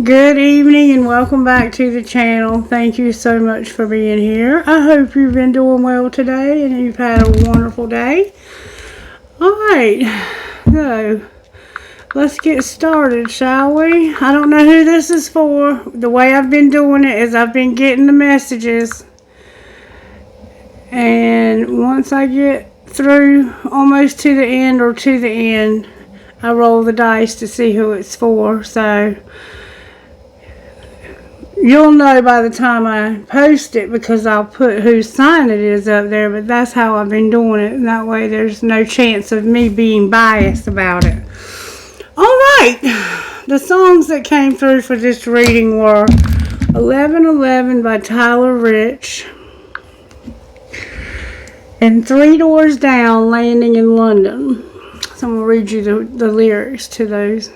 Good evening and welcome back to the channel. Thank you so much for being here. I hope you've been doing well today and you've had a wonderful day. Alright, so let's get started, shall we? I don't know who this is for. The way I've been doing it is I've been getting the messages, and once I get through almost to the end or to the end, I roll the dice to see who it's for. So you'll know by the time I post it, because I'll put whose sign it is up there, but that's how I've been doing it, and that way there's no chance of me being biased about it. Alright, the songs that came through for this reading were 1111 by Tyler Rich and 3 Doors Down, Landing in London. So I'm going to read you the lyrics to those.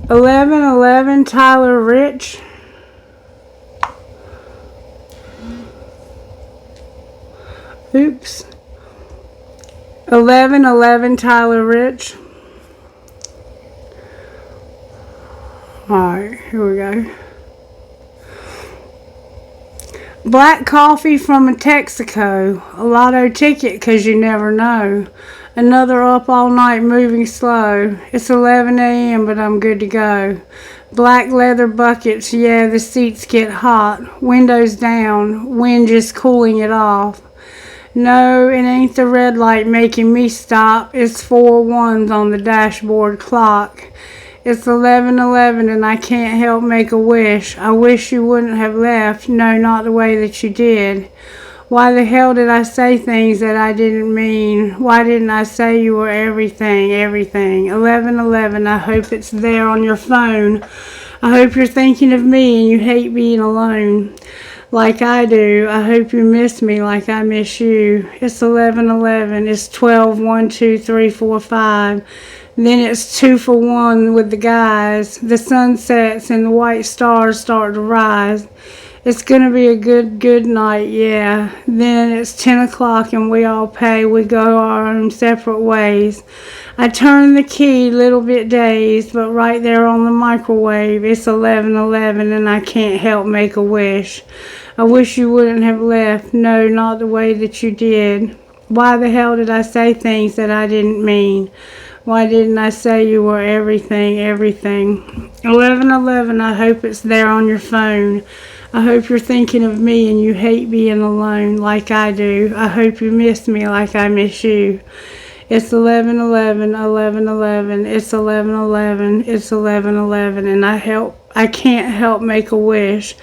1111 Tyler Rich. Oops. 1111 Tyler Rich. Alright, here we go. Black coffee from a Texaco. A lotto ticket, 'cause you never know. Another up all night moving slow. It's 11 a.m. but I'm good to go. Black leather buckets, yeah, the seats get hot. Windows down, wind just cooling it off. No, it ain't the red light making me stop. It's 4 ones on the dashboard clock. It's 11:11 and I can't help make a wish. I wish you wouldn't have left. No, not the way that you did. Why the hell did I say things that I didn't mean? Why didn't I say you were everything, everything? 11:11, I hope it's there on your phone. I hope you're thinking of me and you hate being alone like I do. I hope you miss me like I miss you. It's 11:11. It's 12, 1, 2, 3, 4, 5. Then it's 2 for 1 with the guys. The sun sets and the white stars start to rise. It's gonna be a good night, yeah. Then it's 10 o'clock and we all pay. We go our own separate ways. I turn the key, little bit dazed, but right there on the microwave, it's 11:11 and I can't help make a wish. I wish you wouldn't have left. No, not the way that you did. Why the hell did I say things that I didn't mean? Why didn't I say you were everything, everything? 11:11, I hope it's there on your phone. I hope you're thinking of me and you hate being alone like I do. I hope you miss me like I miss you. It's 11:11, 11:11, it's 11:11, it's 11:11, and I can't help make a wish.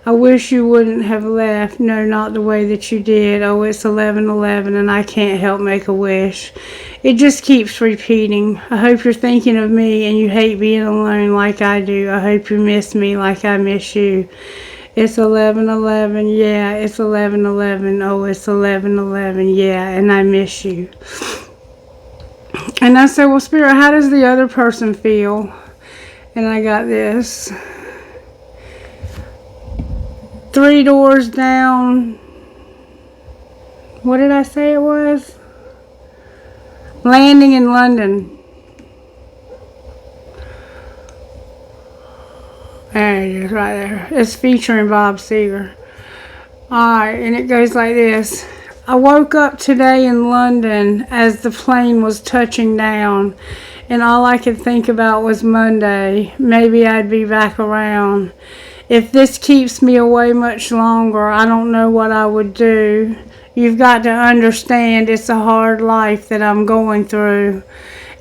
I wish you wouldn't have left. No, not the way that you did. Oh, it's 11:11 and I can't help make a wish. It just keeps repeating. I hope you're thinking of me and you hate being alone like I do. I hope you miss me like I miss you. It's 11:11, yeah, it's 11:11. Oh, it's 11:11, yeah, and I miss you. And I said, well, Spirit, how does the other person feel? And I got this. 3 Doors Down. What did I say it was? Landing in London. There it is, right there. It's featuring Bob Seger. Alright, and it goes like this. I woke up today in London as the plane was touching down, and all I could think about was Monday. Maybe I'd be back around. If this keeps me away much longer, I don't know what I would do. You've got to understand it's a hard life that I'm going through.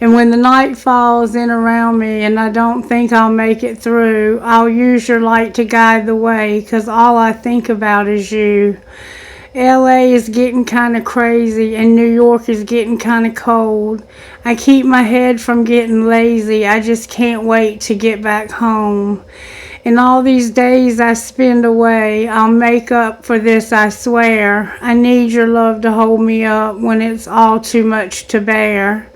And when the night falls in around me and I don't think I'll make it through, I'll use your light to guide the way, 'cause all I think about is you. LA is getting kind of crazy and New York is getting kind of cold. I keep my head from getting lazy. I just can't wait to get back home. And all these days I spend away, I'll make up for this, I swear. I need your love to hold me up when it's all too much to bear.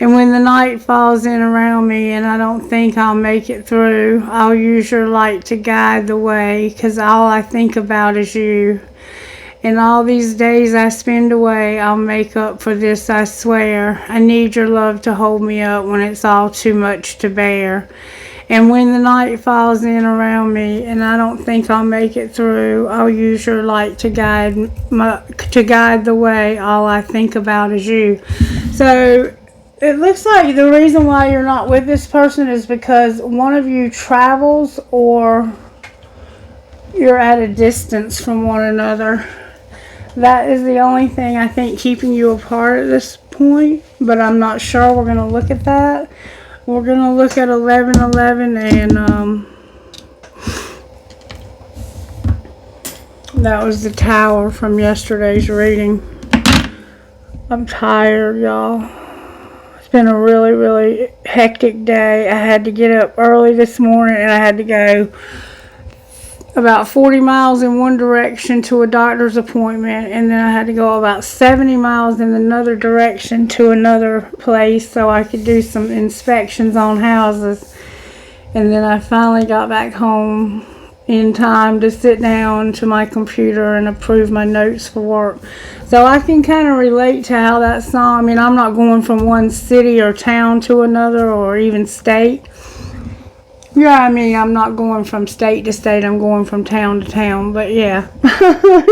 And when the night falls in around me and I don't think I'll make it through, I'll use your light to guide the way, 'cause all I think about is you. And all these days I spend away, I'll make up for this, I swear. I need your love to hold me up when it's all too much to bear. And when the night falls in around me and I don't think I'll make it through, I'll use your light to guide the way. All I think about is you. So it looks like the reason why you're not with this person is because one of you travels or you're at a distance from one another. That is the only thing I think keeping you apart at this point, but I'm not sure. We're going to look at that. We're going to look at 1111 and that was the Tower from yesterday's reading. I'm tired, y'all. It's been a really, really hectic day. I had to get up early this morning and I had to go about 40 miles in one direction to a doctor's appointment, and then I had to go about 70 miles in another direction to another place so I could do some inspections on houses. And then I finally got back home in time to sit down to my computer and approve my notes for work. So I can kind of relate to how that song, I mean, I'm not going from one city or town to another or even state. Yeah, I mean, I'm not going from state to state, I'm going from town to town, but yeah.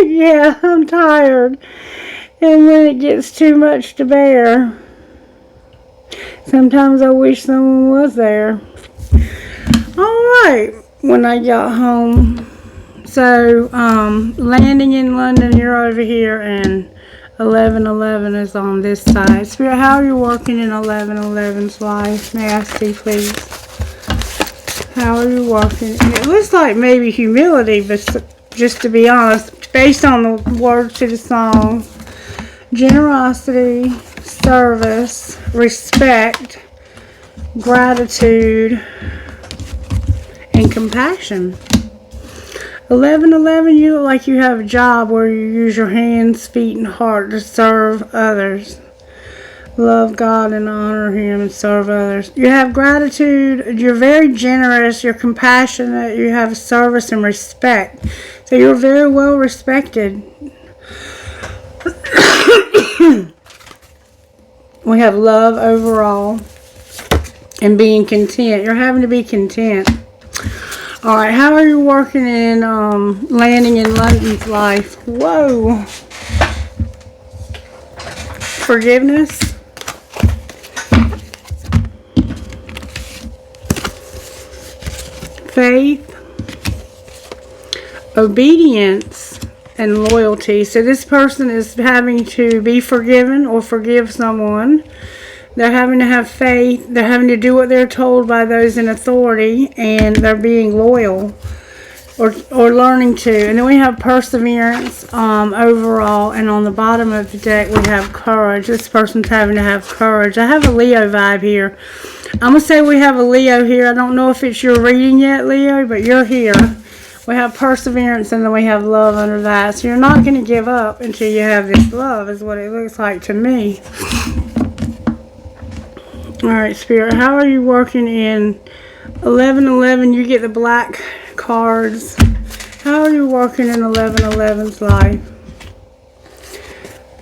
Yeah, I'm tired. And when it gets too much to bear, sometimes I wish someone was there. Alright, when I got home. So, landing in London, you're over here, and 1111 is on this side. Spirit, how are you working in 1111's life? May I see, please? How are you working? And it looks like maybe humility, but just to be honest, based on the words to the song, generosity, service, respect, gratitude, and compassion. 1111, you look like you have a job where you use your hands, feet, and heart to serve others. Love God and honor Him and serve others. You have gratitude. You're very generous. You're compassionate. You have service and respect. So you're very well respected. We have love overall and being content. You're having to be content. Alright, how are you working in landing in London's life? Whoa. Forgiveness. Faith, obedience, and loyalty. So this person is having to be forgiven or forgive someone. They're having to have faith. They're having to do what they're told by those in authority, and they're being loyal or learning to. And then we have perseverance overall, and on the bottom of the deck we have courage. This person's having to have courage. I have a Leo vibe here. I'm going to say we have a Leo here. I don't know if it's your reading yet, Leo, but you're here. We have perseverance, and then we have love under that. So you're not going to give up until you have this love, is what it looks like to me. Alright, Spirit, how are you working in 1111? You get the black cards. How are you working in 1111's life?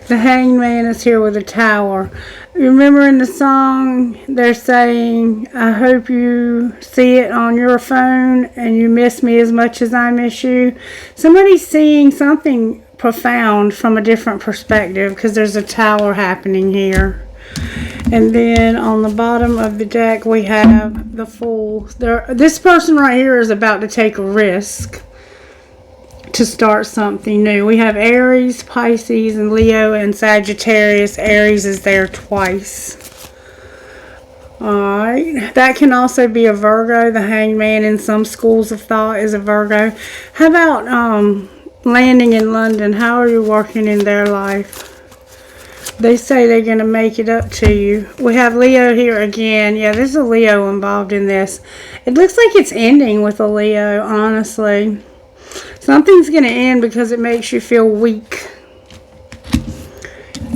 The Hanged Man is here with a tower. Remember in the song, they're saying, I hope you see it on your phone and you miss me as much as I miss you. Somebody's seeing something profound from a different perspective because there's a tower happening here. And then on the bottom of the deck, we have the Fool. This person right here is about to take a risk to start something new. We have Aries, Pisces, and Leo, and Sagittarius. Aries is there twice. Alright. That can also be a Virgo. The Hanged Man in some schools of thought is a Virgo. How about landing in London? How are you working in their life? They say they're going to make it up to you. We have Leo here again. Yeah, there's a Leo involved in this. It looks like it's ending with a Leo, honestly. Something's going to end because it makes you feel weak.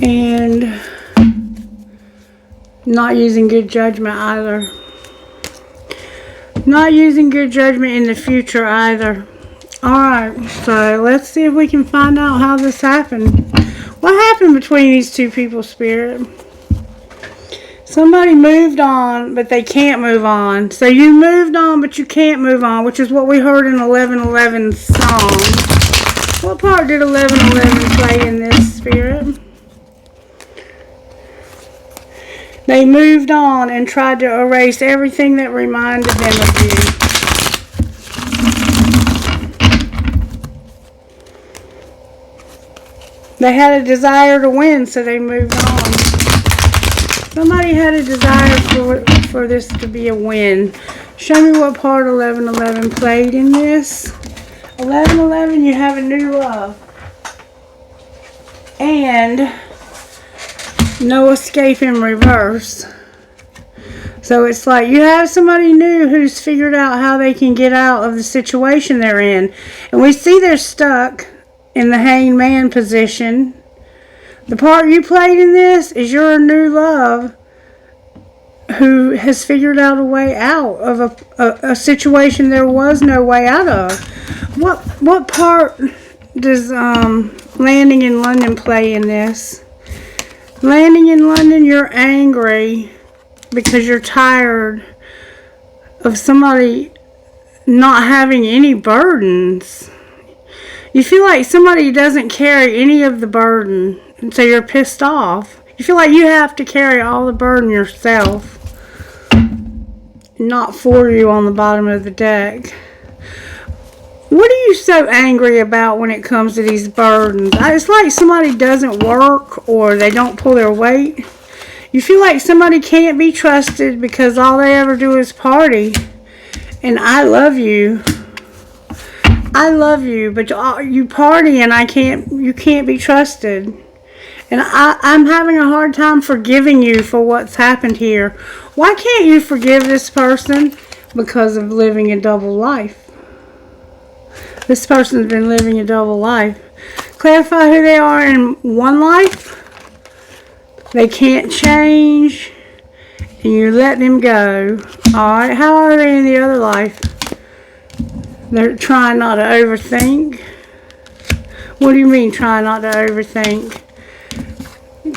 And not using good judgment either. Not using good judgment in the future either. Alright, so let's see if we can find out how this happened. What happened between these two people, Spirit? Somebody moved on, but they can't move on. So you moved on, but you can't move on, which is what we heard in 11:11's song. What part did 11:11 play in this, Spirit? They moved on and tried to erase everything that reminded them of you. They had a desire to win, so they moved on. Somebody had a desire for this to be a win. Show me what part 11:11 played in this. 11:11, you have a new love. And no escape in reverse. So it's like you have somebody new who's figured out how they can get out of the situation they're in. And we see they're stuck in the hangman position. The part you played in this is your new love who has figured out a way out of a situation there was no way out of. What part does landing in London play in this? Landing in London, you're angry because you're tired of somebody not having any burdens. You feel like somebody doesn't carry any of the burden, and so you're pissed off. You feel like you have to carry all the burden yourself, not for you on the bottom of the deck. What are you so angry about when it comes to these burdens? It's like somebody doesn't work or they don't pull their weight. You feel like somebody can't be trusted because all they ever do is party. And I love you. I love you, but you party and you can't be trusted. And I'm having a hard time forgiving you for what's happened here. Why can't you forgive this person? Because of living a double life. This person's been living a double life. Clarify who they are in one life. They can't change. And you let them go. Alright, how are they in the other life? They're trying not to overthink. What do you mean trying not to overthink?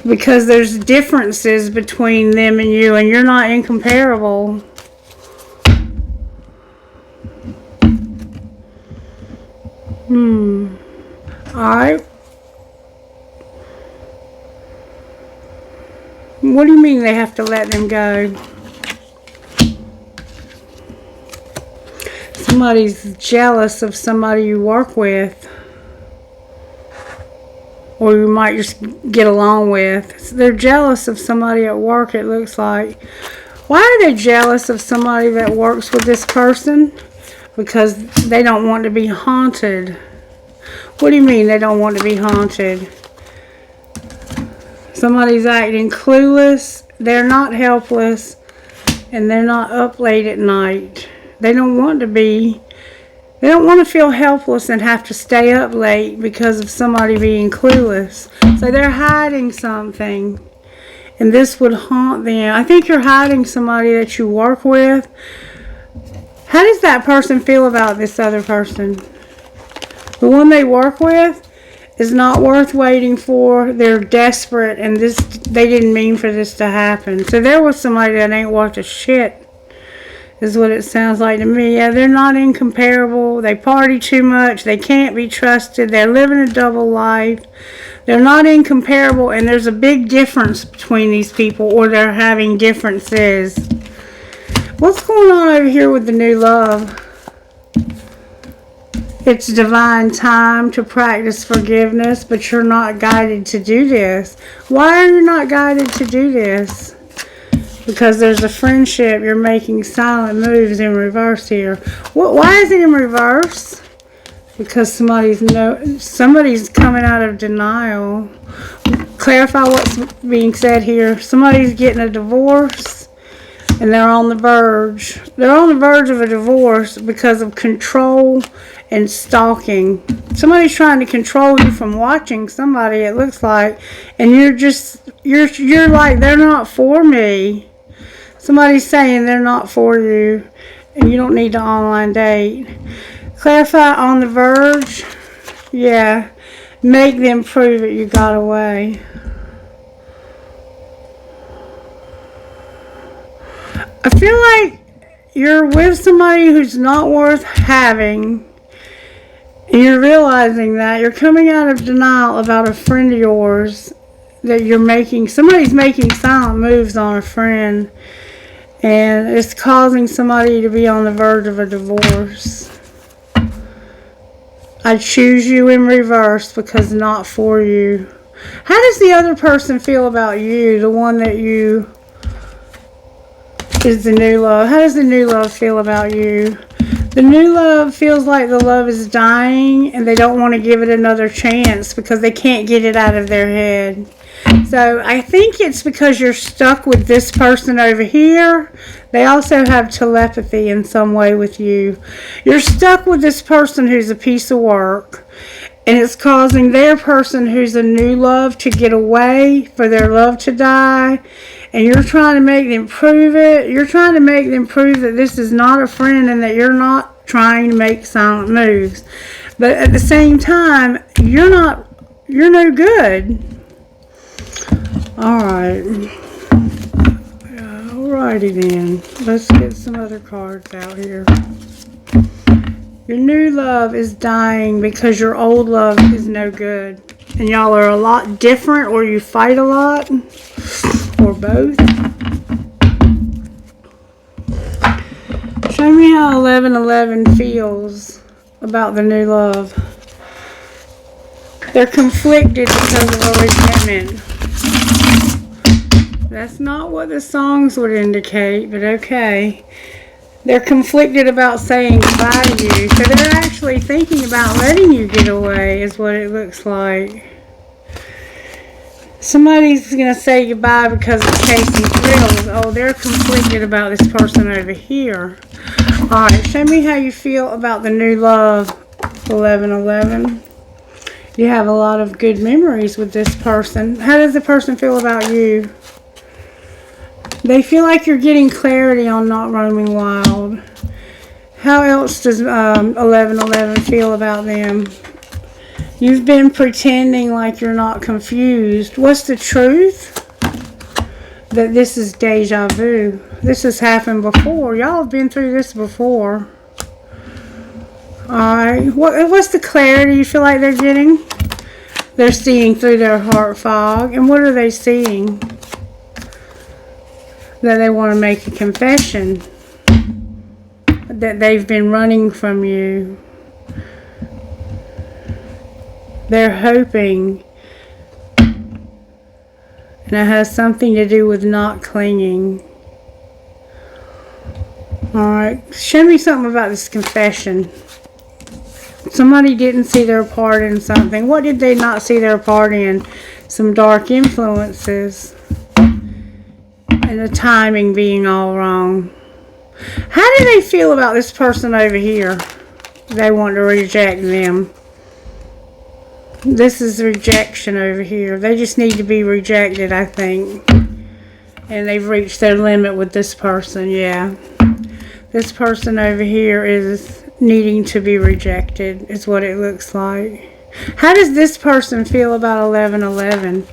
Because there's differences between them and you, and you're not incomparable. Alright. What do you mean they have to let them go? Somebody's jealous of somebody you work with. Or you might just get along with. They're jealous of somebody at work, it looks like. Why are they jealous of somebody that works with this person? Because they don't want to be haunted. What do you mean they don't want to be haunted? Somebody's acting clueless. They're not helpless. And they're not up late at night. They don't want to be. They don't want to feel helpless and have to stay up late because of somebody being clueless. So they're hiding something. And this would haunt them. I think you're hiding somebody that you work with. How does that person feel about this other person? The one they work with is not worth waiting for. They're desperate and they didn't mean for this to happen. So there was somebody that ain't worth a shit. Is what it sounds like to me. Yeah, they're not incomparable. They party too much. They can't be trusted. They're living a double life. They're not incomparable, and there's a big difference between these people, or they're having differences. What's going on over here with the new love? It's divine time to practice forgiveness, but you're not guided to do this. Why are you not guided to do this? Because there's a friendship. You're making silent moves in reverse here. Why is it in reverse? Because somebody's coming out of denial. Clarify what's being said here. Somebody's getting a divorce and they're on the verge. They're on the verge of a divorce because of control and stalking. Somebody's trying to control you from watching somebody, it looks like, and you're like, they're not for me. Somebody's saying they're not for you and you don't need to online date. Clarify on the verge. Yeah. Make them prove it you got away. I feel like you're with somebody who's not worth having. And you're realizing that. You're coming out of denial about a friend of yours that you're making. Somebody's making silent moves on a friend. And it's causing somebody to be on the verge of a divorce. I choose you in reverse because not for you. How does the other person feel about you? The one that you is the new love. How does the new love feel about you? The new love feels like the love is dying and they don't want to give it another chance because they can't get it out of their head. So I think it's because you're stuck with this person over here. They also have telepathy in some way with you. You're stuck with this person who's a piece of work. And it's causing their person who's a new love to get away, for their love to die. And you're trying to make them prove it. You're trying to make them prove that this is not a friend and that you're not trying to make silent moves. But at the same time, you're no good. Alright. Alrighty then. Let's get some other cards out here. Your new love is dying because your old love is no good. And y'all are a lot different, or you fight a lot, or both. Show me how 1111 feels about the new love. They're conflicted because of a resentment. That's not what the songs would indicate, but okay. They're conflicted about saying goodbye to you. So they're actually thinking about letting you get away, is what it looks like. Somebody's going to say goodbye because of chasing thrills. Oh, they're conflicted about this person over here. Alright, show me how you feel about the new love, 1111. You have a lot of good memories with this person. How does the person feel about you? They feel like you're getting clarity on not roaming wild. How else does 1111 feel about them? You've been pretending like you're not confused. What's the truth? That this is deja vu. This has happened before. Y'all have been through this before. Alright. What's the clarity you feel like they're getting? They're seeing through their heart fog. And what are they seeing? That they want to make a confession. That they've been running from you. They're hoping. And it has something to do with not clinging. Alright. Show me something about this confession. Somebody didn't see their part in something. What did they not see their part in? Some dark influences. And the timing being all wrong. How do they feel about this person over here? They want to reject them. This is rejection over here. They just need to be rejected, I think. And they've reached their limit with this person, yeah. This person over here is needing to be rejected, is what it looks like. How does this person feel about 1111?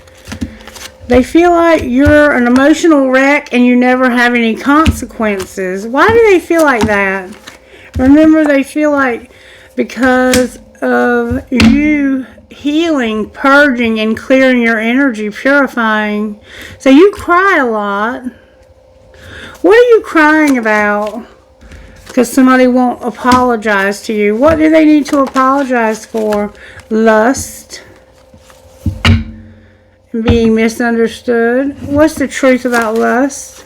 They feel like you're an emotional wreck and you never have any consequences. Why do they feel like that? Remember, they feel like because of you healing, purging, and clearing your energy, purifying. So you cry a lot. What are you crying about? Because somebody won't apologize to you. What do they need to apologize for? Lust. Being misunderstood. What's the truth about lust?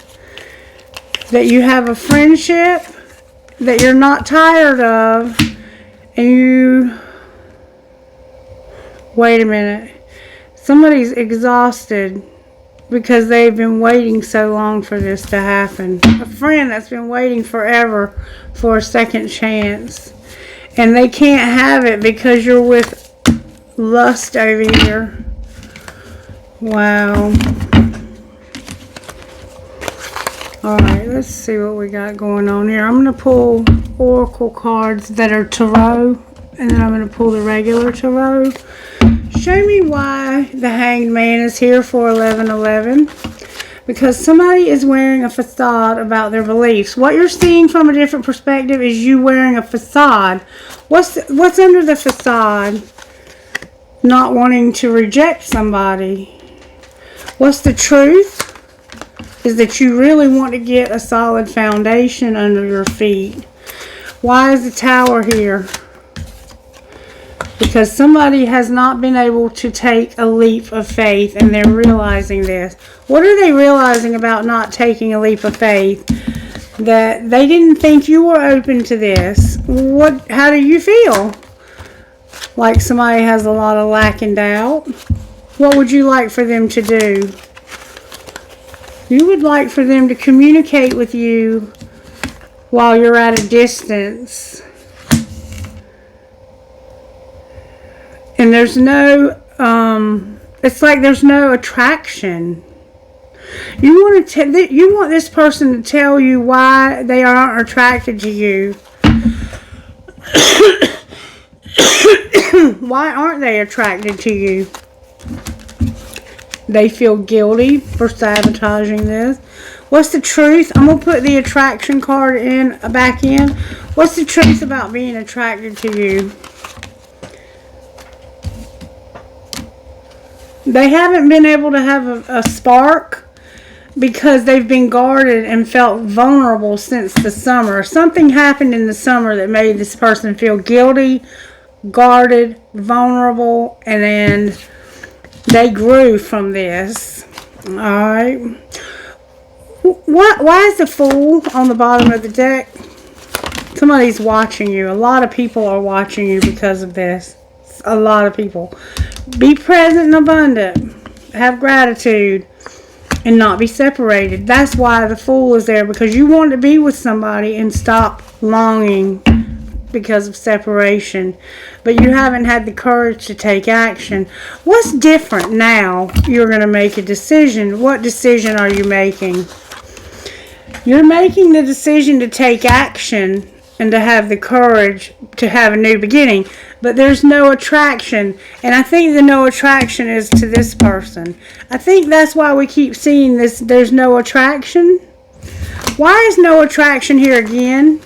That you have a friendship that you're not tired of, and you... Wait a minute. Somebody's exhausted because they've been waiting so long for this to happen. A friend that's been waiting forever for a second chance, and they can't have it because you're with lust over here. Wow. Alright, let's see what we got going on here. I'm going to pull oracle cards that are tarot, and then I'm going to pull the regular tarot. Show me why the Hanged Man is here for 11/11. Because somebody is wearing a facade about their beliefs. What you're seeing from a different perspective is you wearing a facade. What's under the facade? Not wanting to reject somebody. What's the truth? Is that you really want to get a solid foundation under your feet. Why is the Tower here? Because somebody has not been able to take a leap of faith, and they're realizing this. What are they realizing about not taking a leap of faith? That they didn't think you were open to this. How do you feel? Like somebody has a lot of lack and doubt? What would you like for them to do? You would like for them to communicate with you while you're at a distance. And there's no, it's like there's no attraction. You want this person to tell you why they aren't attracted to you. Why aren't they attracted to you? They feel guilty for sabotaging this. What's the truth? I'm going to put the attraction card back in. What's the truth about being attracted to you? They haven't been able to have a spark because they've been guarded and felt vulnerable since the summer. Something happened in the summer that made this person feel guilty, guarded, vulnerable, and then they grew from this. Alright. Why is the Fool on the bottom of the deck? Somebody's watching you. A lot of people are watching you because of this. A lot of people. Be present and abundant. Have gratitude. And not be separated. That's why the Fool is there. Because you want to be with somebody and stop longing because of separation. But you haven't had the courage to take action. What's different now? You're going to make a decision. What decision are you making? You're making the decision to take action and to have the courage to have a new beginning. But there's no attraction. And I think the no attraction is to this person. I think that's why we keep seeing this. There's no attraction. Why is no attraction here again?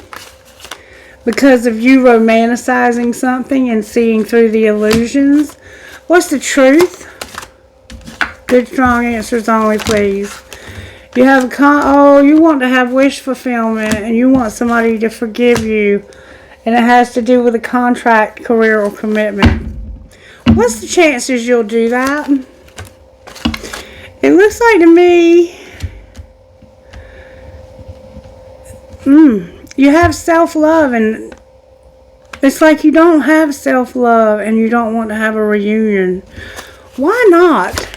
Because of you romanticizing something and seeing through the illusions. What's the truth? Good, strong answers only, please. You have you want to have wish fulfillment, and you want somebody to forgive you, and it has to do with a contract, career, or commitment. What's the chances you'll do that? It looks like to me, you have self-love, and it's like you don't have self-love, and you don't want to have a reunion. Why not?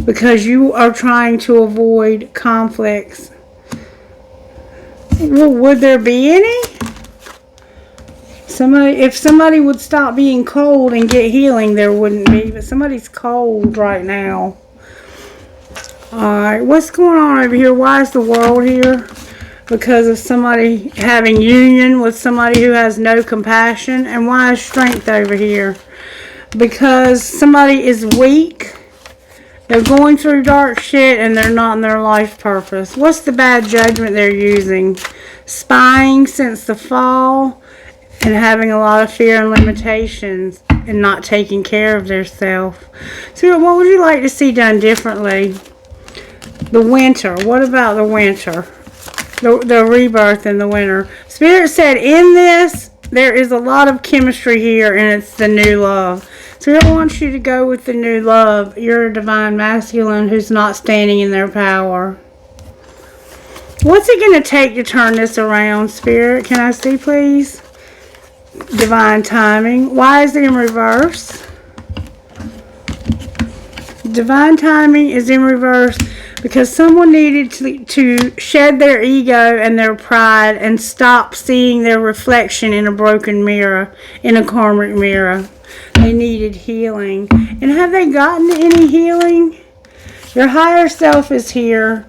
Because you are trying to avoid conflicts. Well, would there be any? If somebody would stop being cold and get healing, there wouldn't be. But somebody's cold right now. Alright, what's going on over here? Why is the World here? Because of somebody having union with somebody who has no compassion. And why is Strength over here? Because somebody is weak. They're going through dark shit and they're not in their life purpose. What's the bad judgment they're using? Spying since the fall and having a lot of fear and limitations and not taking care of their self. So what would you like to see done differently? The winter. What about the winter? The rebirth in the winter. Spirit said in this, there is a lot of chemistry here, and it's the new love. So I want you to go with the new love. You're a divine masculine who's not standing in their power. What's it going to take to turn this around, Spirit? Can I see, please? Divine timing. Why is it in reverse? Divine timing is in reverse because someone needed to shed their ego and their pride and stop seeing their reflection in a broken mirror, in a karmic mirror. They needed healing. And have they gotten any healing? Your higher self is here.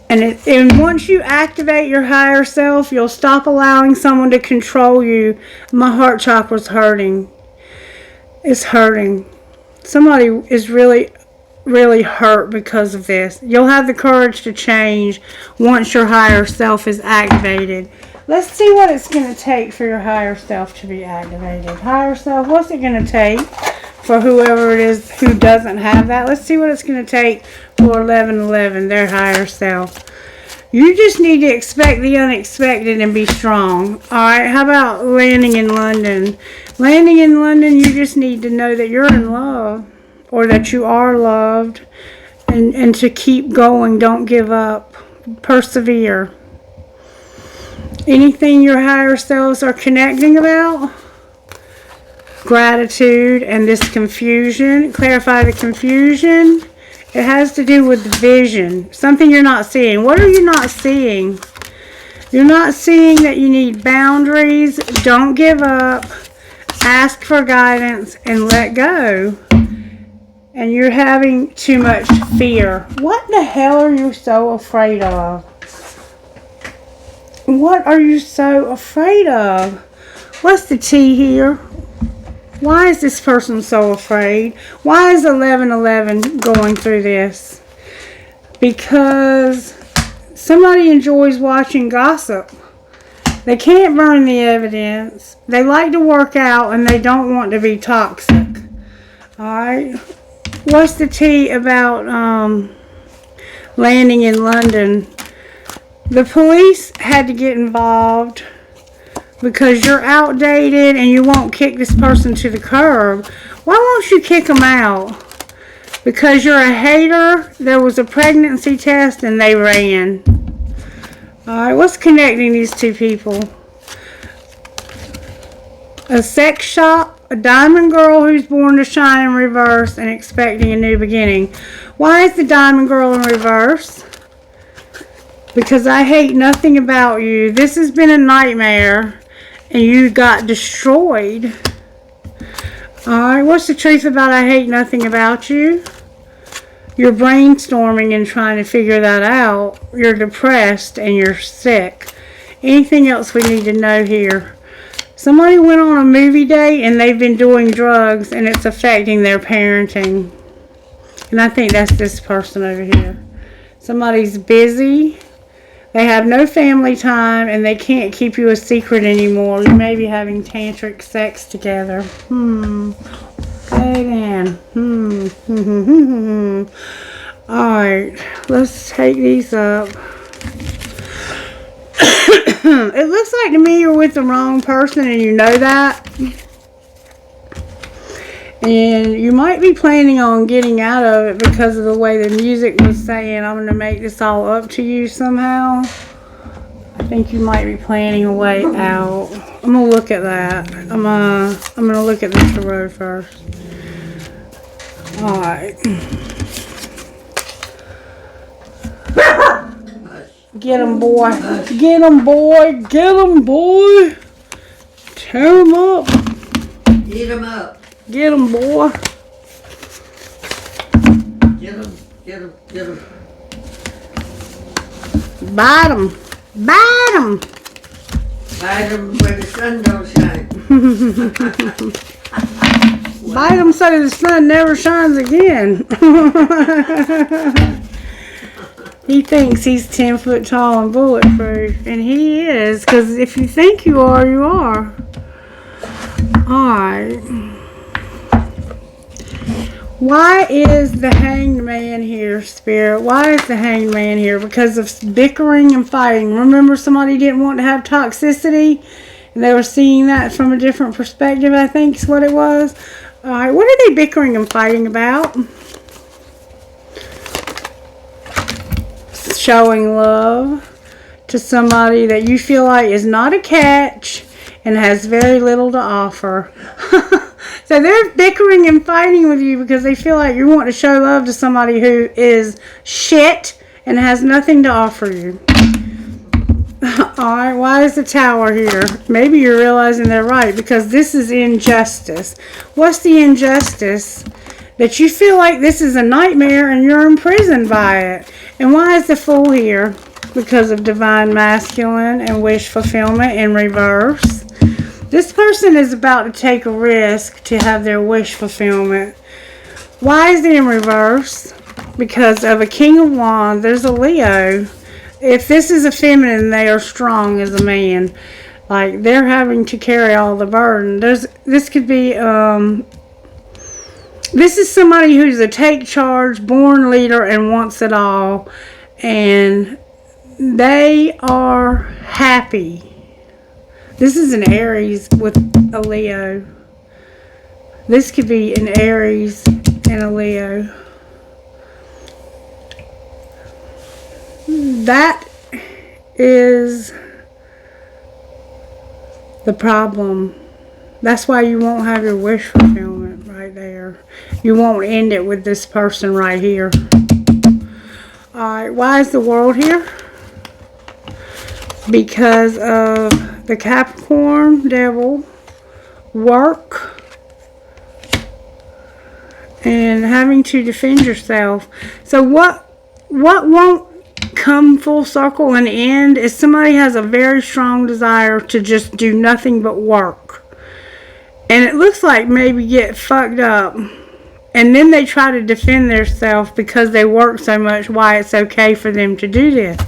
And once you activate your higher self, you'll stop allowing someone to control you. My heart chakra's hurting. It's hurting. Somebody is really, really hurt because of this. You'll have the courage to change once your higher self is activated. Let's see what it's going to take for your higher self to be activated. Higher self, what's it going to take for whoever it is who doesn't have that? Let's see what it's going to take for 1111, their higher self. You just need to expect the unexpected and be strong. Alright, how about landing in London? Landing in London, you just need to know that you're in love, or that you are loved, and to keep going. Don't give up. Persevere. Anything your higher selves are connecting about? Gratitude and this confusion. Clarify the confusion. It has to do with vision. Something you're not seeing. What are you not seeing? You're not seeing that you need boundaries. Don't give up. Ask for guidance and let go. And you're having too much fear. What the hell are you so afraid of? What are you so afraid of? What's the T here? Why is this person so afraid? Why is 1111 going through this? Because somebody enjoys watching gossip. They can't burn the evidence. They like to work out and they don't want to be toxic. Alright. What's the T about landing in London? The police had to get involved because you're outdated and you won't kick this person to the curb. Why won't you kick them out? Because you're a hater. There was a pregnancy test and they ran. Alright, what's connecting these two people? A sex shop, a diamond girl who's born to shine in reverse and expecting a new beginning. Why is the diamond girl in reverse? Because I hate nothing about you. This has been a nightmare and you got destroyed. Alright, what's the truth about I hate nothing about you? You're brainstorming and trying to figure that out. You're depressed and you're sick. Anything else we need to know here? Somebody went on a movie date and they've been doing drugs and it's affecting their parenting. And I think that's this person over here. Somebody's busy. They have no family time and they can't keep you a secret anymore. You may be having tantric sex together. Okay then. Alright, let's take these up. It looks like to me you're with the wrong person and you know that. And you might be planning on getting out of it because of the way the music was saying, I'm going to make this all up to you somehow. I think you might be planning a way out. I'm going to look at that. I'm going to look at the tarot first. Alright. Get him, boy. Get him, boy. Get him, boy. Tear him up. Eat him up. Get him, boy. Get him. Get him. Get him. Bite him. Bite him. Bite him where the sun don't shine. Bite him so the sun never shines again. He thinks he's 10 foot tall and bulletproof. And he is. Because if you think you are, you are. Alright. Why is the Hanged Man here, Spirit? Why is the Hanged Man here? Because of bickering and fighting. Remember, somebody didn't want to have toxicity? And they were seeing that from a different perspective, I think is what it was. Alright, what are they bickering and fighting about? Showing love to somebody that you feel like is not a catch and has very little to offer. So they're bickering and fighting with you because they feel like you want to show love to somebody who is shit and has nothing to offer you. Alright, why is the Tower here? Maybe you're realizing they're right because this is injustice. What's the injustice? that you feel like this is a nightmare and you're imprisoned by it. And why is the Fool here? Because of divine masculine and wish fulfillment in reverse. This person is about to take a risk to have their wish fulfillment. Why is it in reverse? Because of a King of Wands. There's a Leo. If this is a feminine, they are strong as a man. Like, they're having to carry all the burden. This could be, this is somebody who's a take charge, born leader, and wants it all. And they are happy. This is an Aries with a Leo. This could be an Aries and a Leo. That is the problem. That's why you won't have your wish fulfillment right there. You won't end it with this person right here. Alright, why is the World here? Because of the Capricorn Devil, work, and having to defend yourself. So what won't come full circle and end is somebody has a very strong desire to just do nothing but work. And it looks like maybe get fucked up. And then they try to defend themselves because they work so much, why it's okay for them to do this.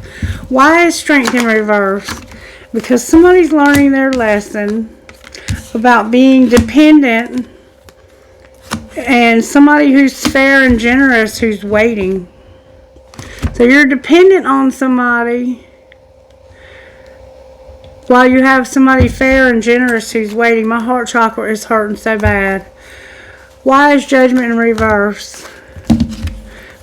Why is Strength in reverse? Because somebody's learning their lesson about being dependent, and somebody who's fair and generous who's waiting. So you're dependent on somebody while you have somebody fair and generous who's waiting. My heart chakra is hurting so bad. Why is Judgment in reverse?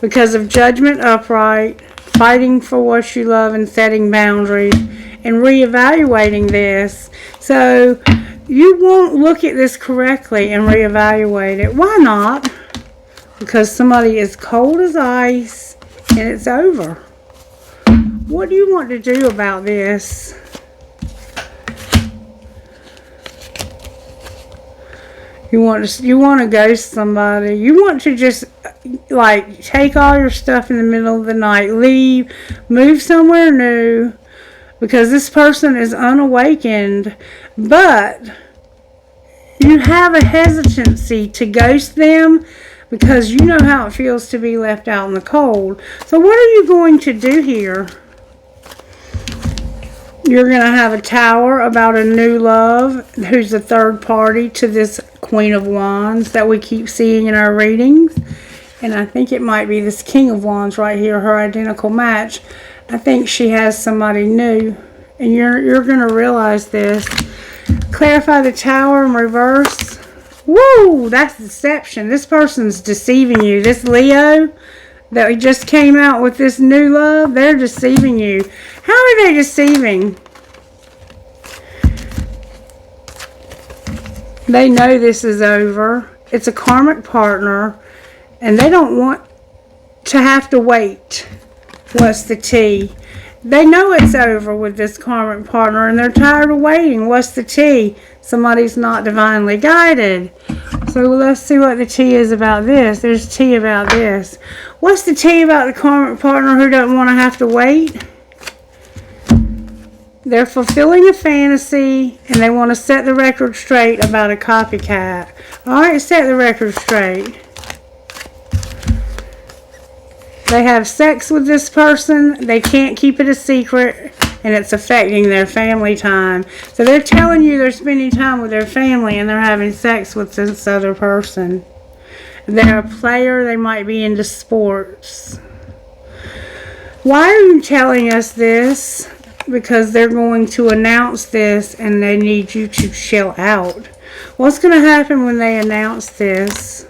Because of Judgment upright, fighting for what you love and setting boundaries and reevaluating this. So you won't look at this correctly and reevaluate it. Why not? Because somebody is cold as ice and it's over. What do you want to do about this? You want to ghost somebody. You want to just like take all your stuff in the middle of the night, leave, move somewhere new, because this person is unawakened. But you have a hesitancy to ghost them because you know how it feels to be left out in the cold. So what are you going to do here? You're going to have a Tower about a new love who's a third party to this Queen of Wands that we keep seeing in our readings. And I think it might be this King of Wands right here, her identical match. I think she has somebody new. And you're going to realize this. Clarify the Tower in reverse. Woo! That's deception. This person's deceiving you. This Leo that just came out with this new love, they're deceiving you. How are they deceiving? They know this is over. It's a karmic partner, and they don't want to have to wait. What's the tea? They know it's over with this karmic partner, and they're tired of waiting. What's the tea? Somebody's not divinely guided. So let's see what the tea is about this. There's tea about this. What's the tea about the karmic partner who doesn't want to have to wait? They're fulfilling a fantasy, and they want to set the record straight about a copycat. Alright, set the record straight. They have sex with this person. They can't keep it a secret, and it's affecting their family time. So they're telling you they're spending time with their family, and they're having sex with this other person. They're a player. They might be into sports. Why are you telling us this? Because they're going to announce this, and they need you to chill out. What's going to happen when they announce this?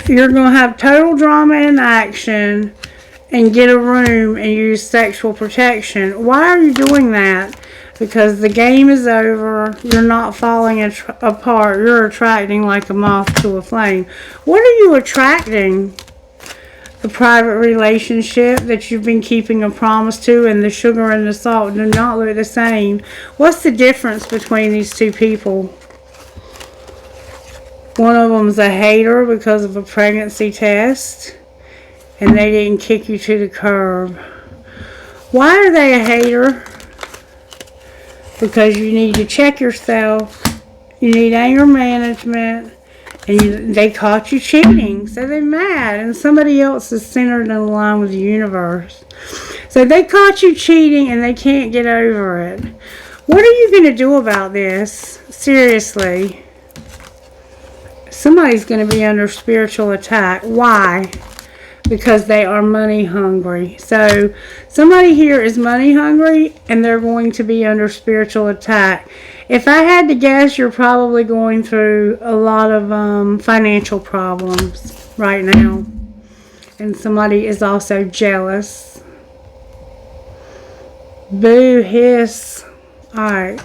You're going to have total drama and action and get a room and use sexual protection. Why are you doing that? Because the game is over. You're not falling apart. You're attracting like a moth to a flame. What are you attracting? A private relationship that you've been keeping a promise to, and the sugar and the salt do not look the same. What's the difference between these two people? One of them's a hater because of a pregnancy test, and they didn't kick you to the curb. Why are they a hater? Because you need to check yourself. You need anger management. And they caught you cheating. So they're mad. And somebody else is centered in line with the universe. So they caught you cheating and they can't get over it. What are you going to do about this? Seriously. Somebody's going to be under spiritual attack. Why? Because they are money hungry. So somebody here is money hungry and they're going to be under spiritual attack. If I had to guess, you're probably going through a lot of financial problems right now. And somebody is also jealous. Boo, hiss. Alright.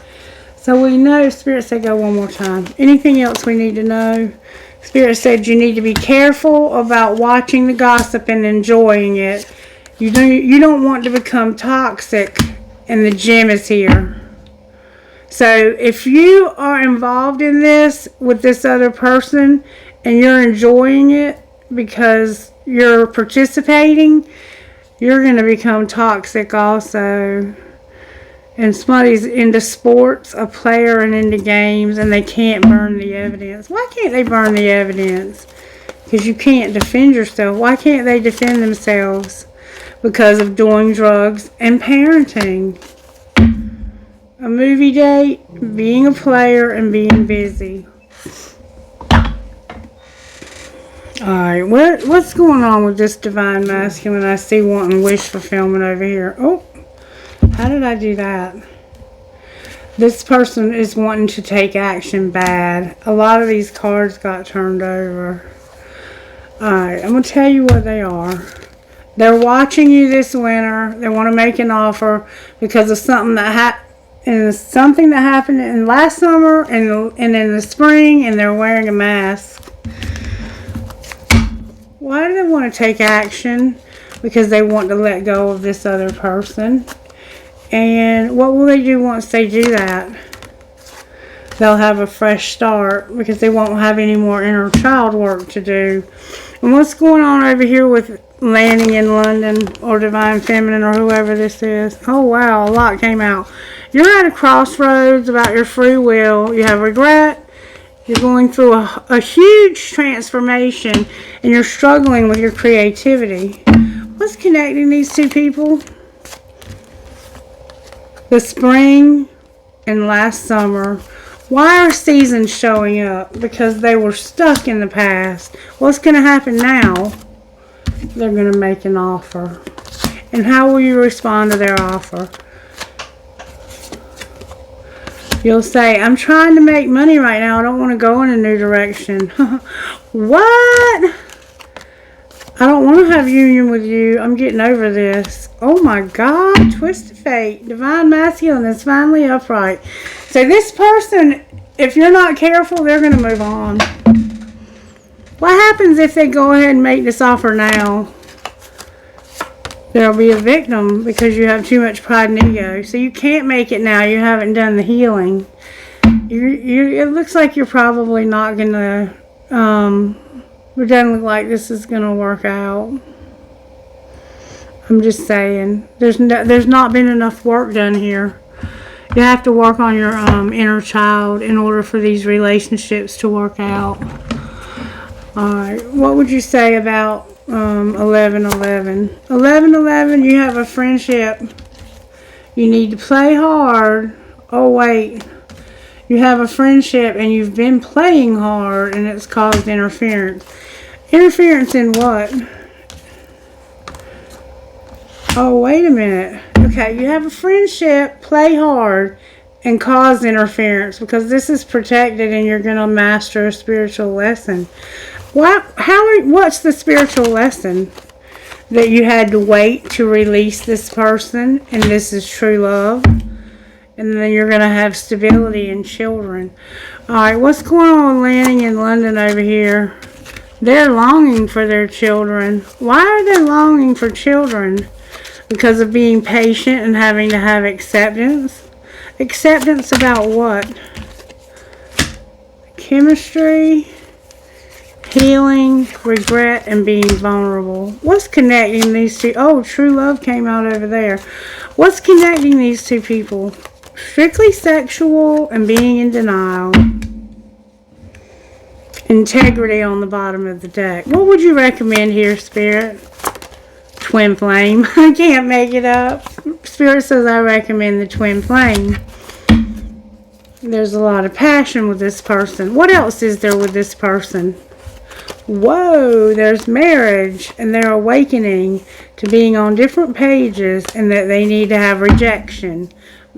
So we know, Spirit said go one more time. Anything else we need to know? Spirit said you need to be careful about watching the gossip and enjoying it. You don't want to become toxic, and the gem is here. So if you are involved in this with this other person and you're enjoying it because you're participating, you're going to become toxic also. And somebody's into sports, a player, and into games, and they can't burn the evidence. Why can't they burn the evidence? Because you can't defend yourself. Why can't they defend themselves? Because of doing drugs and parenting. A movie date, being a player, and being busy. Alright, what's going on with this divine masculine I see wanting wish fulfillment over here? Oh, how did I do that? This person is wanting to take action bad. A lot of these cards got turned over. Alright, I'm going to tell you what they are. They're watching you this winter. They want to make an offer because of something that happened in last summer and in the spring, and they're wearing a mask. Why do they want to take action? Because they want to let go of this other person. And what will they do once they do that? They'll have a fresh start because they won't have any more inner child work to do. And what's going on over here with landing in London or Divine Feminine or whoever this is? Oh wow, a lot came out. You're at a crossroads about your free will. You have regret. You're going through a huge transformation and you're struggling with your creativity. What's connecting these two people? The spring and last summer. Why are seasons showing up? Because they were stuck in the past. What's going to happen now? They're going to make an offer. And how will you respond to their offer? You'll say, I'm trying to make money right now. I don't want to go in a new direction. What? I don't want to have union with you. I'm getting over this. Oh my God. Twisted fate. Divine masculine is finally upright. So this person, if you're not careful, they're going to move on. What happens if they go ahead and make this offer now? There'll be a victim because you have too much pride and ego. So you can't make it now. You haven't done the healing. It looks like you're probably not going to... It doesn't look like this is going to work out. I'm just saying. There's not been enough work done here. You have to work on your inner child in order for these relationships to work out. Alright, what would you say about 11-11? 11-11, you have a friendship. You need to play hard. Oh, wait. You have a friendship and you've been playing hard and it's caused interference. Interference in what? Oh, wait a minute. Okay, you have a friendship, play hard, and cause interference because this is protected and you're going to master a spiritual lesson. What's the spiritual lesson? That you had to wait to release this person and this is true love. And then you're going to have stability and children. Alright, what's going on landing in London over here? They're longing for their children. Why are they longing for children? Because of being patient and having to have acceptance. Acceptance about what? Chemistry. Healing, regret, and being vulnerable. What's connecting these two? Oh, true love came out over there. What's connecting these two people? Strictly sexual and being in denial. Integrity on the bottom of the deck. What would you recommend here, Spirit? Twin flame. I can't make it up. Spirit says I recommend the twin flame. There's a lot of passion with this person. What else is there with this person? Whoa, there's marriage, and they're awakening to being on different pages, and that they need to have rejection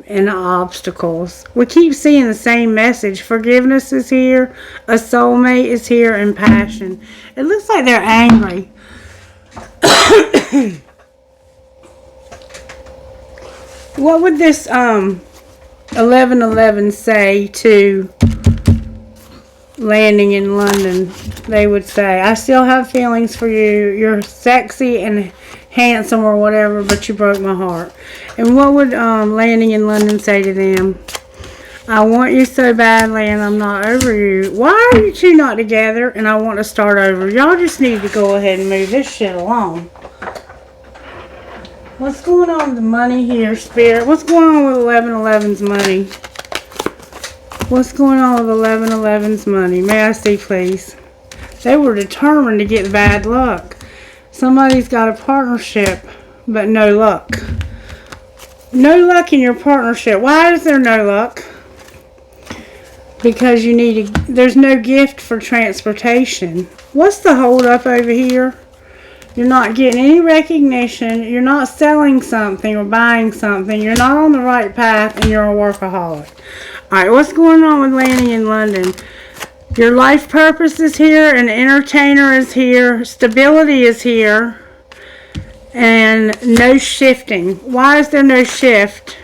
and obstacles. We keep seeing the same message. Forgiveness is here, a soulmate is here, and passion. It looks like they're angry. What would this 1111 say to landing in London? They would say, I still have feelings for you. You're sexy and handsome or whatever, but you broke my heart. And what would landing in London say to them? I want you so badly and I'm not over you. Why are you two not together and I want to start over? Y'all just need to go ahead and move this shit along. What's going on with the money here, Spirit? What's going on with 1111's money? What's going on with 1111's money? May I see, please? They were determined to get bad luck. Somebody's got a partnership, but no luck. No luck in your partnership. Why is there no luck? Because you need there's no gift for transportation. What's the hold up over here? You're not getting any recognition. You're not selling something or buying something. You're not on the right path and you're a workaholic. Alright, what's going on with landing in London? Your life purpose is here. An entertainer is here. Stability is here. And no shifting. Why is there no shift?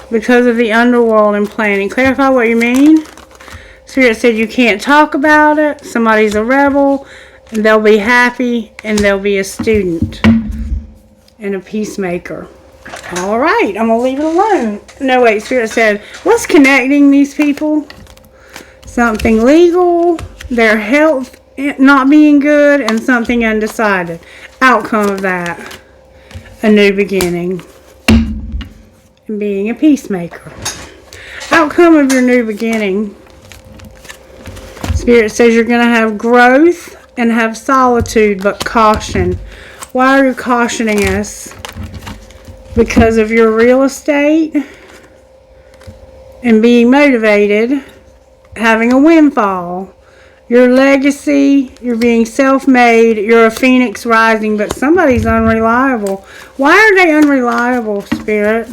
Because of the underworld and planning. Clarify what you mean. Spirit said you can't talk about it. Somebody's a rebel. And they'll be happy. And they'll be a student. And a peacemaker. Alright, I'm going to leave it alone. No, wait, Spirit said, what's connecting these people? Something legal, their health not being good, and something undecided. Outcome of that, a new beginning. And being a peacemaker. Outcome of your new beginning. Spirit says you're going to have growth and have solitude, but caution. Why are you cautioning us? Because of your real estate and being motivated, having a windfall, your legacy, you're being self-made, you're a phoenix rising, but somebody's unreliable. Why are they unreliable, Spirit?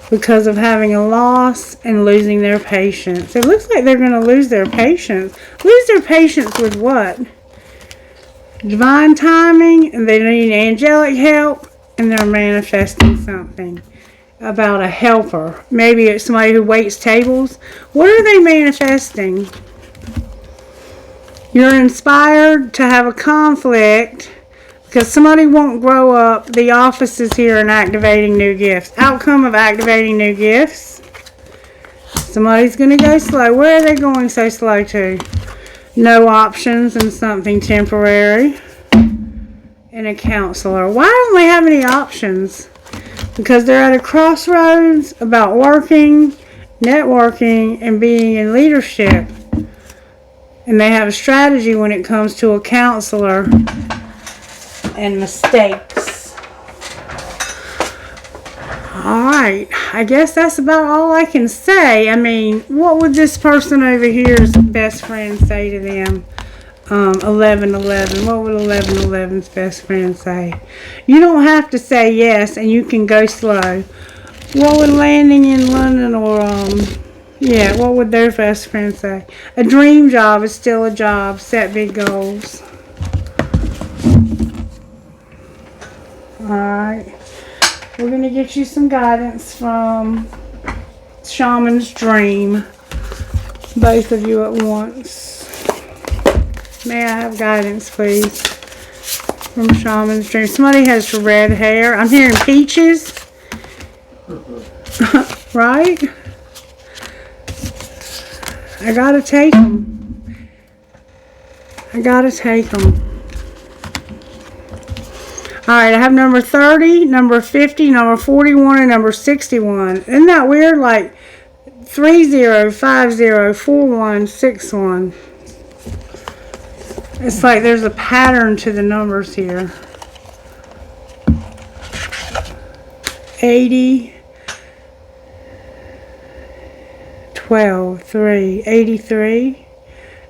Because of having a loss and losing their patience. It looks like they're going to lose their patience. Lose their patience with what? Divine timing, and they need angelic help. And they're manifesting something about a helper. Maybe it's somebody who waits tables. What are they manifesting? You're inspired to have a conflict because somebody won't grow up. The office is here and activating new gifts. Outcome of activating new gifts. Somebody's going to go slow. Where are they going so slow to? No options and something temporary. And a counselor. Why don't they have any options? Because they're at a crossroads about working, networking, and being in leadership. And they have a strategy when it comes to a counselor and mistakes. Alright, I guess that's about all I can say. I mean, what would this person over here's best friend say to them? 1111. What would 1111's best friend say? You don't have to say yes, and you can go slow. What would landing in London or yeah, what would their best friend say? A dream job is still a job. Set big goals. Alright. We're going to get you some guidance from Shaman's Dream. Both of you at once. May I have guidance, please? From Shaman's Dream. Somebody has red hair. I'm hearing peaches. Right? I gotta take them. I gotta take them. Alright, I have number 30, number 50, number 41, and number 61. Isn't that weird? Like 30504161. It's like there's a pattern to the numbers here. 80, 12, 3, 83.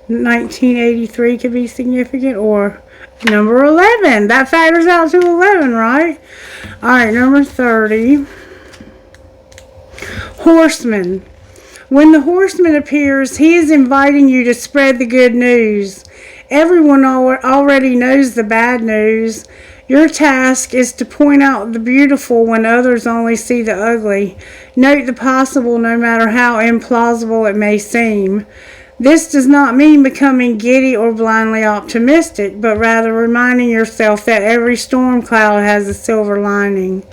1983 could be significant, or number 11. That factors out to 11, right? Alright, number 30. Horseman. When the horseman appears, he is inviting you to spread the good news. Everyone already knows the bad news. Your task is to point out the beautiful when others only see the ugly. Note the possible no matter how implausible it may seem. This does not mean becoming giddy or blindly optimistic, but rather reminding yourself that every storm cloud has a silver lining.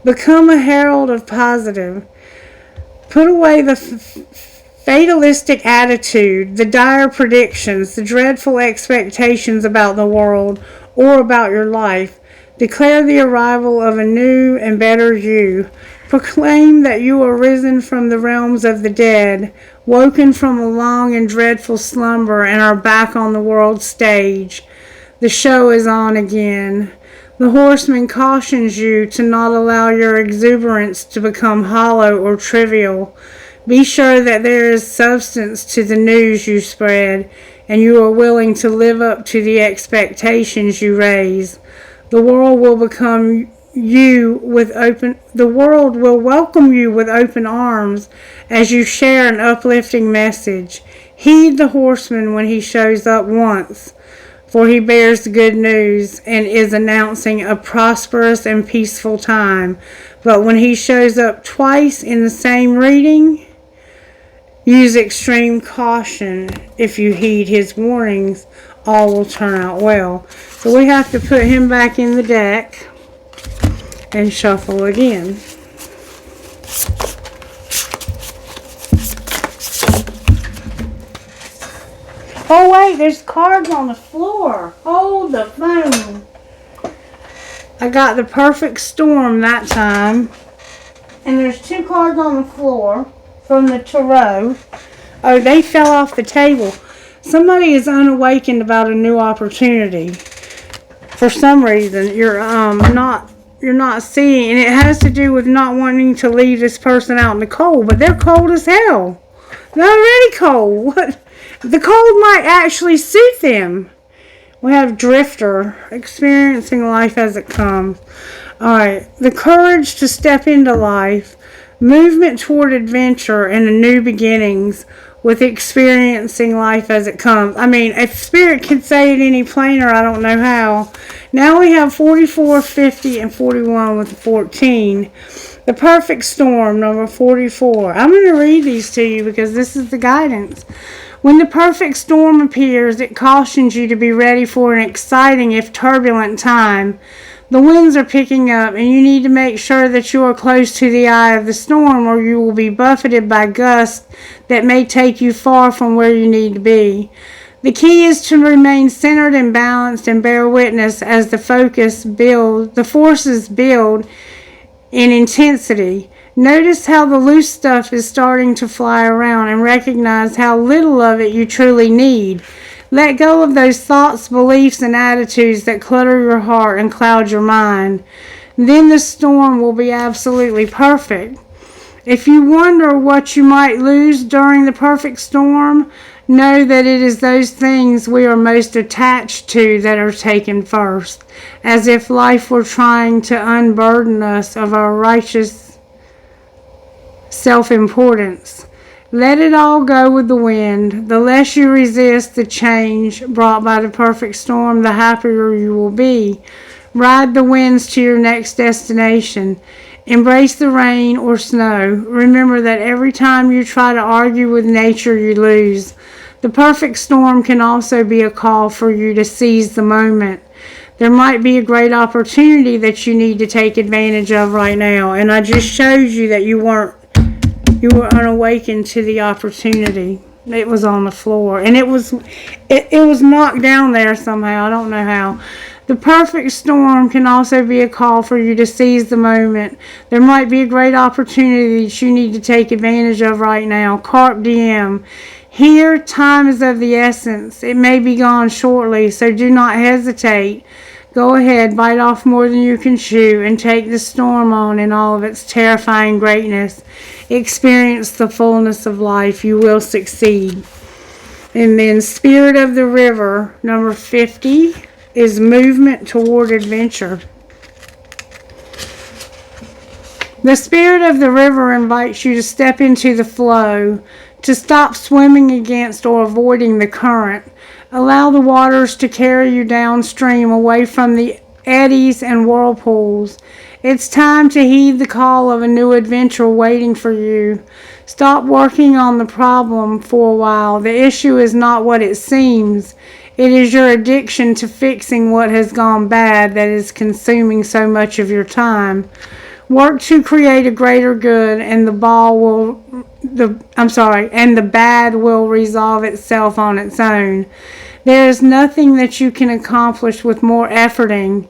Become a herald of positive. Put away the fatalistic attitude, the dire predictions, the dreadful expectations about the world or about your life. Declare the arrival of a new and better you. Proclaim that you are risen from the realms of the dead, woken from a long and dreadful slumber, and are back on the world stage. The show is on again. The horseman cautions you to not allow your exuberance to become hollow or trivial. Be sure that there is substance to the news you spread, and you are willing to live up to the expectations you raise. The world will welcome you with open arms as you share an uplifting message. Heed the horseman when he shows up once, for he bears good news and is announcing a prosperous and peaceful time. But when he shows up twice in the same reading, use extreme caution. If you heed his warnings, all will turn out well. So we have to put him back in the deck and shuffle again. Oh wait, there's cards on the floor. Hold the phone. I got the perfect storm that time. And there's 2 cards on the floor from the tarot. Oh, they fell off the table. Somebody is unawakened about a new opportunity. For some reason, you're not seeing, and it has to do with not wanting to leave this person out in the cold, but they're cold as hell. They're already cold. What? The cold might actually suit them. We have Drifter, experiencing life as it comes. Alright, the courage to step into life, movement toward adventure and a new beginnings with experiencing life as it comes. I mean, if Spirit could say it any plainer, I don't know how. Now we have 44, 50, and 41 with 14. The perfect storm, number 44. I'm going to read these to you because this is the guidance. When the perfect storm appears, it cautions you to be ready for an exciting, if turbulent, time. The winds are picking up, and you need to make sure that you are close to the eye of the storm, or you will be buffeted by gusts that may take you far from where you need to be. The key is to remain centered and balanced and bear witness as the forces build in intensity. Notice how the loose stuff is starting to fly around and recognize how little of it you truly need. Let go of those thoughts, beliefs, and attitudes that clutter your heart and cloud your mind. Then the storm will be absolutely perfect. If you wonder what you might lose during the perfect storm, know that it is those things we are most attached to that are taken first, as if life were trying to unburden us of our righteous self-importance. Let it all go with the wind. The less you resist the change brought by the perfect storm, the happier you will be. Ride the winds to your next destination. Embrace the rain or snow. Remember that every time you try to argue with nature, you lose. The perfect storm can also be a call for you to seize the moment. There might be a great opportunity that you need to take advantage of right now, and I just showed you that you were unawakened to the opportunity. It was on the floor, and it was knocked down there somehow. I don't know how. The perfect storm can also be a call for you to seize the moment. There might be a great opportunity that you need to take advantage of right now. Carpe diem. Here, time is of the essence. It may be gone shortly, so do not hesitate. Go ahead, bite off more than you can chew, and take the storm on in all of its terrifying greatness. Experience the fullness of life. You will succeed. And then Spirit of the River, number 50, is movement toward adventure. The Spirit of the River invites you to step into the flow, to stop swimming against or avoiding the current. Allow the waters to carry you downstream away from the eddies and whirlpools. It's time to heed the call of a new adventure waiting for you. Stop working on the problem for a while. The issue is not what it seems. It is your addiction to fixing what has gone bad that is consuming so much of your time. Work to create a greater good, and the bad will resolve itself on its own. There is nothing that you can accomplish with more efforting,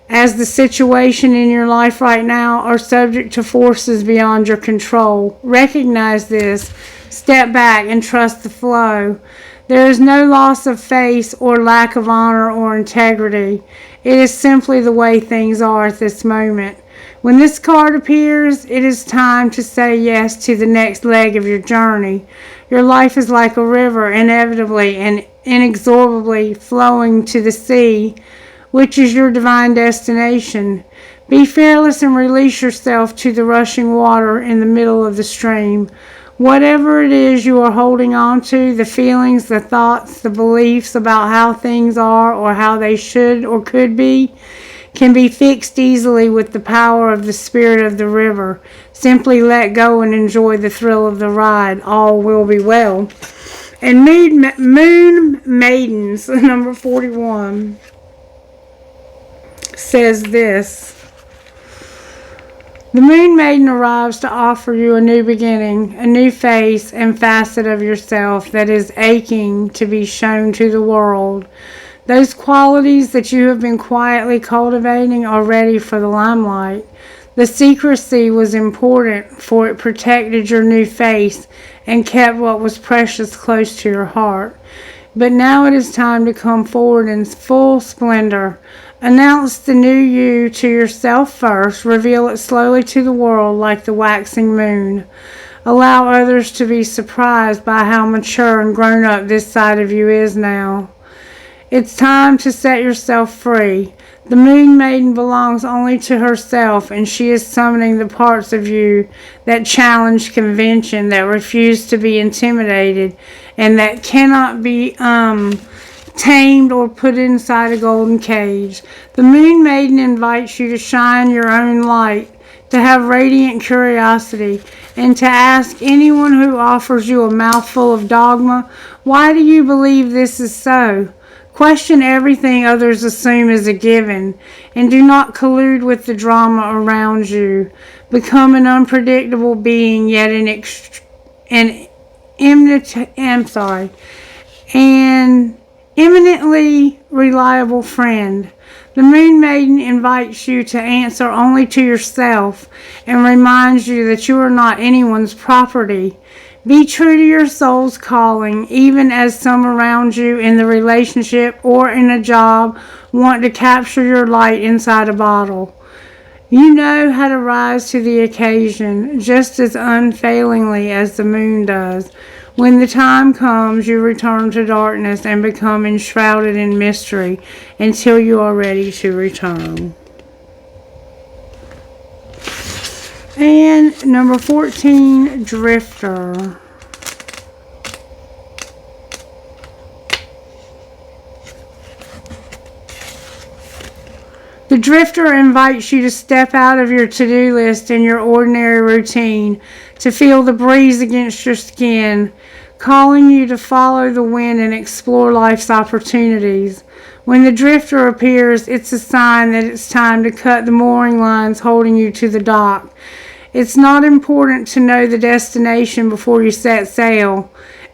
as the situation in your life right now are subject to forces beyond your control. Recognize this, step back, and trust the flow. There is no loss of face or lack of honor or integrity. It is simply the way things are at this moment. When this card appears, it is time to say yes to the next leg of your journey. Your life is like a river, inevitably and inexorably flowing to the sea, which is your divine destination. Be fearless and release yourself to the rushing water in the middle of the stream. Whatever it is you are holding on to, the feelings, the thoughts, the beliefs about how things are or how they should or could be, can be fixed easily with the power of the Spirit of the River. Simply let go and enjoy the thrill of the ride. All will be well. And Moon Maidens, number 41, says this. The Moon Maiden arrives to offer you a new beginning, a new face and facet of yourself that is aching to be shown to the world. Those qualities that you have been quietly cultivating are ready for the limelight. The secrecy was important, for it protected your new face and kept what was precious close to your heart. But now it is time to come forward in full splendor. Announce the new you to yourself first. Reveal it slowly to the world like the waxing moon. Allow others to be surprised by how mature and grown up this side of you is now. It's time to set yourself free. The Moon Maiden belongs only to herself, and she is summoning the parts of you that challenge convention, that refuse to be intimidated, and that cannot be tamed or put inside a golden cage. The Moon Maiden invites you to shine your own light, to have radiant curiosity, and to ask anyone who offers you a mouthful of dogma, why do you believe this is so? Question everything others assume is a given, and do not collude with the drama around you. Become an unpredictable being, yet an eminently reliable friend. The Moon Maiden invites you to answer only to yourself and reminds you that you are not anyone's property. Be true to your soul's calling, even as some around you in the relationship or in a job want to capture your light inside a bottle. You know how to rise to the occasion just as unfailingly as the moon does. When the time comes, you return to darkness and become enshrouded in mystery until you are ready to return. And number 14, Drifter. The Drifter invites you to step out of your to-do list and your ordinary routine, to feel the breeze against your skin, calling you to follow the wind and explore life's opportunities. When the Drifter appears, it's a sign that it's time to cut the mooring lines holding you to the dock. It's not important to know the destination before you set sail.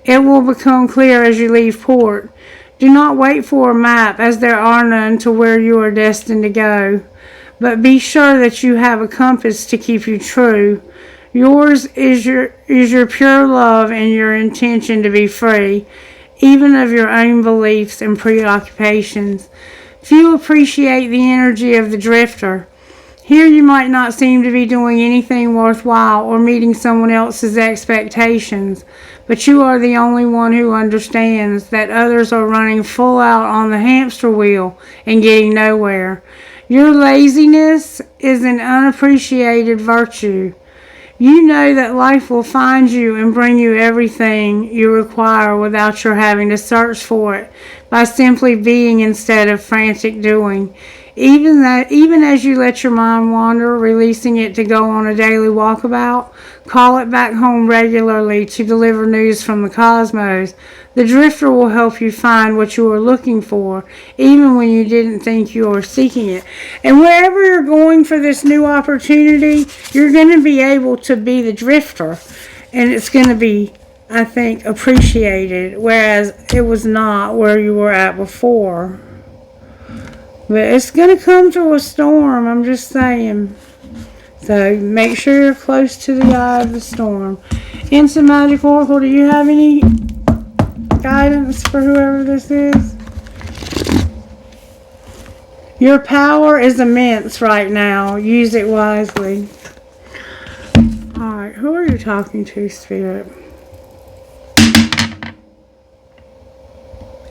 It will become clear as you leave port. Do not wait for a map, as there are none, to where you are destined to go. But be sure that you have a compass to keep you true. Yours is your pure love and your intention to be free, even of your own beliefs and preoccupations. Few appreciate the energy of the drifter. Here you might not seem to be doing anything worthwhile or meeting someone else's expectations, but you are the only one who understands that others are running full out on the hamster wheel and getting nowhere. Your laziness is an unappreciated virtue. You know that life will find you and bring you everything you require without your having to search for it, by simply being instead of frantic doing. Even as you let your mind wander, releasing it to go on a daily walkabout, call it back home regularly to deliver news from the cosmos. The drifter will help you find what you are looking for, even when you didn't think you were seeking it. And wherever you're going for this new opportunity, you're going to be able to be the drifter. And it's going to be, I think, appreciated, whereas it was not where you were at before. But it's going to come to a storm, I'm just saying. So make sure you're close to the eye of the storm. Instant Magic Oracle, do you have any guidance for whoever this is? Your power is immense right now. Use it wisely. Alright, who are you talking to, Spirit?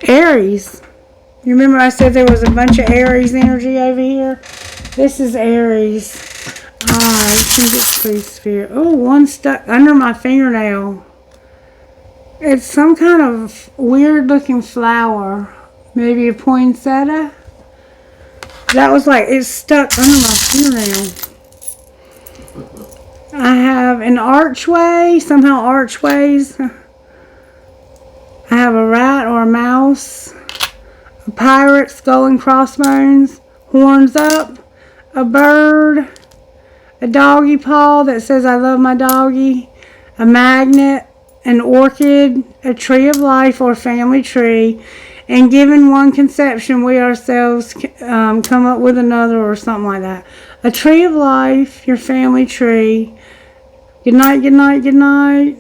Aries. You remember I said there was a bunch of Aries energy over here? This is Aries. Alright, think it's free, Spirit. Oh, one stuck under my fingernail. It's some kind of weird looking flower. Maybe a poinsettia? That was like, it's stuck under my fingernail. I have an archway, somehow archways. I have a rat or a mouse. A pirate, skull and crossbones, horns up, a bird, a doggy paw that says I love my doggy, a magnet, an orchid, a tree of life or family tree, and given one conception, we ourselves come up with another or something like that. A tree of life, your family tree, good night, good night, good night,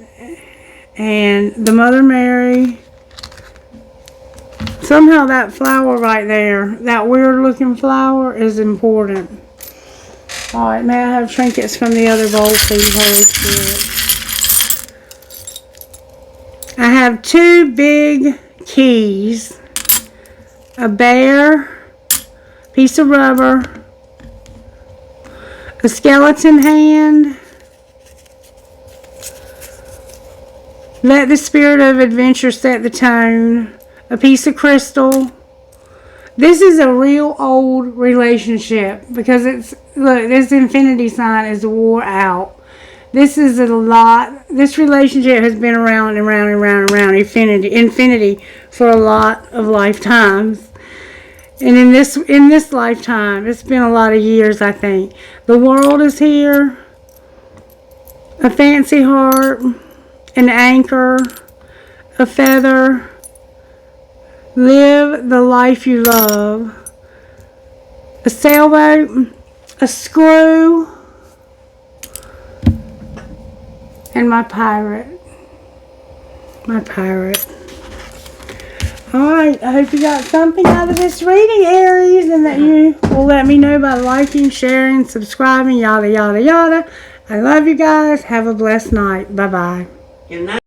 and the Mother Mary. Somehow that flower right there, that weird looking flower, is important. Alright, may I have trinkets from the other bowl, please, Holy Spirit? I have 2 big keys, a bear, piece of rubber, a skeleton hand. Let the spirit of adventure set the tone. A piece of crystal. This is a real old relationship because it's, look, this infinity sign is wore out. This is a lot. This relationship has been around and around and around and around infinity for a lot of lifetimes. And in this lifetime, it's been a lot of years, I think. The world is here. A fancy heart, an anchor, a feather. Live the life you love. A sailboat, a screw, and my pirate. My pirate. Alright, I hope you got something out of this reading, Aries, and that you will let me know by liking, sharing, subscribing, yada, yada, yada. I love you guys. Have a blessed night. Bye-bye. Good night.